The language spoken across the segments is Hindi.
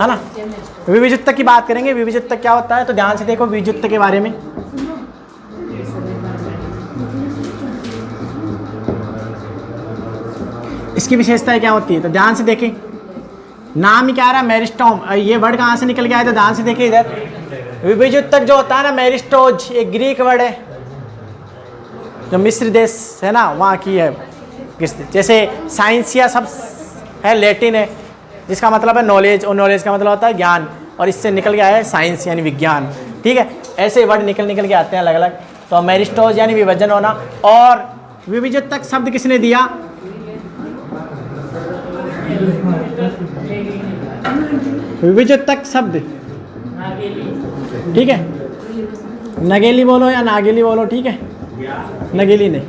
है ना। विविजोत्तक की बात करेंगे, विविजोत्तक क्या होता है, तो ध्यान से देखो विविजोत्तक के बारे में। इसकी विशेषताएं क्या होती है, तो ध्यान से देखें, नाम ही क्या आ रहा है मेरिस्टोम, ये वर्ड कहाँ से निकल के आया, तो ध्यान से देखिए इधर। विविजोत्तक जो होता है ना, मेरिस्टोज, एक ग्रीक वर्ड है जो मिस्र देश है ना वहाँ की है। जैसे साइंसिया सब है, लैटिन है जिसका मतलब है नॉलेज, और नॉलेज का मतलब होता है ज्ञान, और इससे निकल के आया है साइंस यानी विज्ञान। ठीक है, ऐसे वर्ड निकल के आते हैं अलग अलग। तो मेरिस्टोज यानी विभाजन होना। और विविजोत्तक शब्द किसने दिया, विविजोत्तक शब्द, ठीक है, नगेली बोलो या नागेली बोलो, ठीक है, नगेली ने,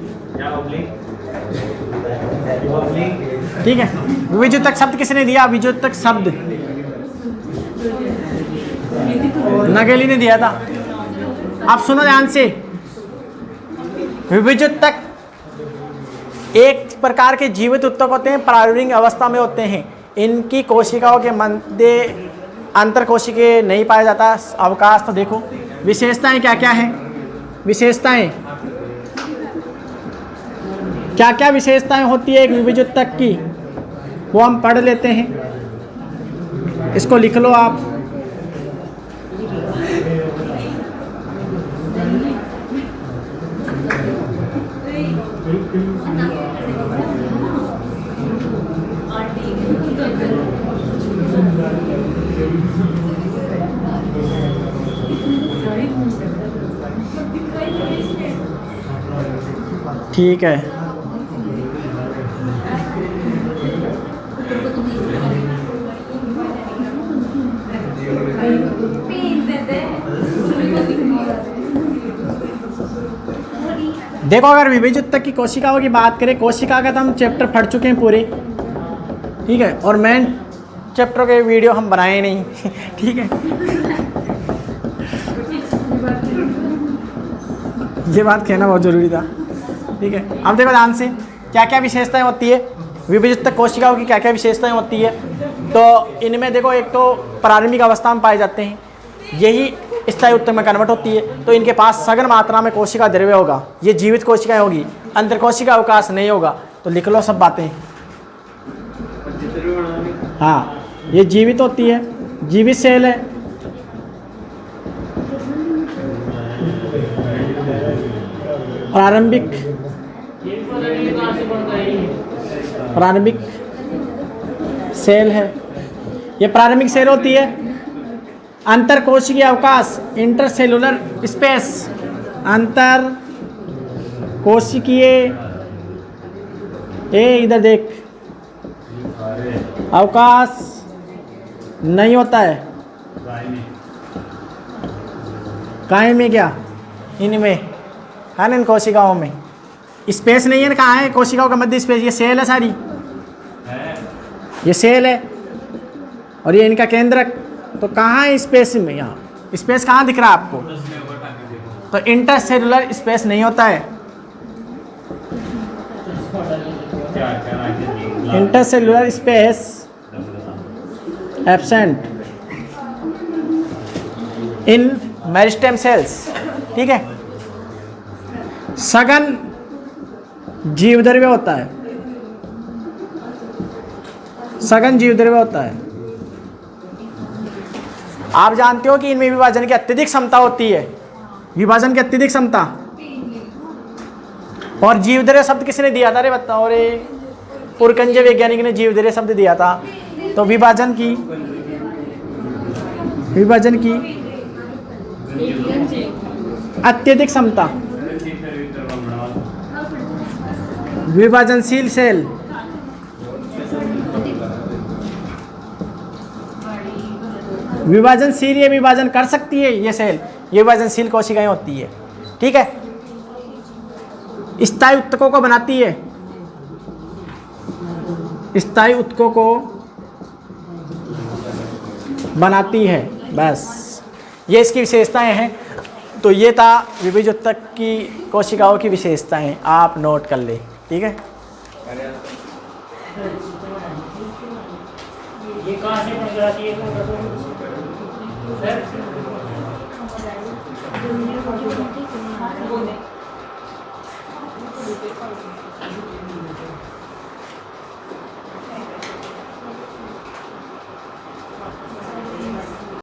ठीक है। विविजोत्तक शब्द किसने दिया, विविजोत्तक शब्द नगेली ने दिया था। आप सुनो ध्यान से, विविजोत्तक एक प्रकार के जीवित उत्तक होते हैं, प्रारंभिक अवस्था में होते हैं। इनकी कोशिकाओं के मध्य अंतर कोशिकीय नहीं पाया जाता अवकाश। तो देखो विशेषताएं क्या क्या हैं, विशेषताएं क्या क्या विशेषताएं होती है एक विविजोत्तक की, वो हम पढ़ लेते हैं। इसको लिख लो आप। ठीक है, देखो अगर विविजोत्तक की कोशिकाओं की बात करें, कोशिका का तो हम चैप्टर पढ़ चुके हैं पूरे, ठीक है, और मेन चैप्टर के वीडियो हम बनाए नहीं ठीक है ये बात कहना बहुत ज़रूरी था, ठीक है। अब देखो ध्यान से क्या क्या विशेषताएं होती है विविजोत्तक कोशिकाओं की, क्या क्या विशेषताएं होती है। तो इनमें देखो, एक तो प्रारंभिक अवस्था में पाए जाते हैं, यही स्थायी उत्तक में कन्वर्ट होती है। तो इनके पास सघन मात्रा में कोशिका द्रव्य होगा, ये जीवित कोशिकाएं होगी, अंतर कोशिका अवकाश नहीं होगा। तो लिख लो सब बातें। हाँ, ये जीवित होती है, जीवित सेल है। प्रारंभिक सेल है, ये प्रारंभिक सेल होती है। अंतर कोशिकीय अवकाश, इंटरसेलुलर स्पेस, अंतर कोशिकीय, इधर देख, अवकाश नहीं होता है। काहे में क्या, इनमें है ना, इन कोशिकाओं में स्पेस नहीं है ना, कहाँ है कोशिकाओं का मध्य स्पेस, ये सेल है सारी, ये सेल है और ये इनका केंद्रक। तो कहाँ है स्पेस में, यहाँ स्पेस कहाँ दिख रहा है आपको, तो इंटरसेलुलर स्पेस नहीं होता है, intercellular space absent in meristem cells, ठीक है। सघन जीवद्रव्य होता है, सघन जीवद्रव्य होता है। आप जानते हो कि इनमें विभाजन की अत्यधिक क्षमता होती है, विभाजन की अत्यधिक क्षमता। और जीवद्रव्य शब्द किसने दिया था, अरे बताओ रे, पुरकंज वैज्ञानिक ने जीवद्रव्य शब्द दिया था। तो विभाजन की अत्यधिक क्षमता, विभाजनशील सेल, विभाजनशील, ये विभाजन कर सकती है, ये सेल, ये विभाजनशील कोशिकाएं होती है, ठीक है। स्थायी उत्तकों को बनाती है, स्थायी उत्तकों को बनाती है, बस ये इसकी विशेषताएं हैं। तो ये था विविजोत्तक की कोशिकाओं की विशेषताएं, आप नोट कर ले, ठीक है। ये कहाँ से पढ़ कराती है सर?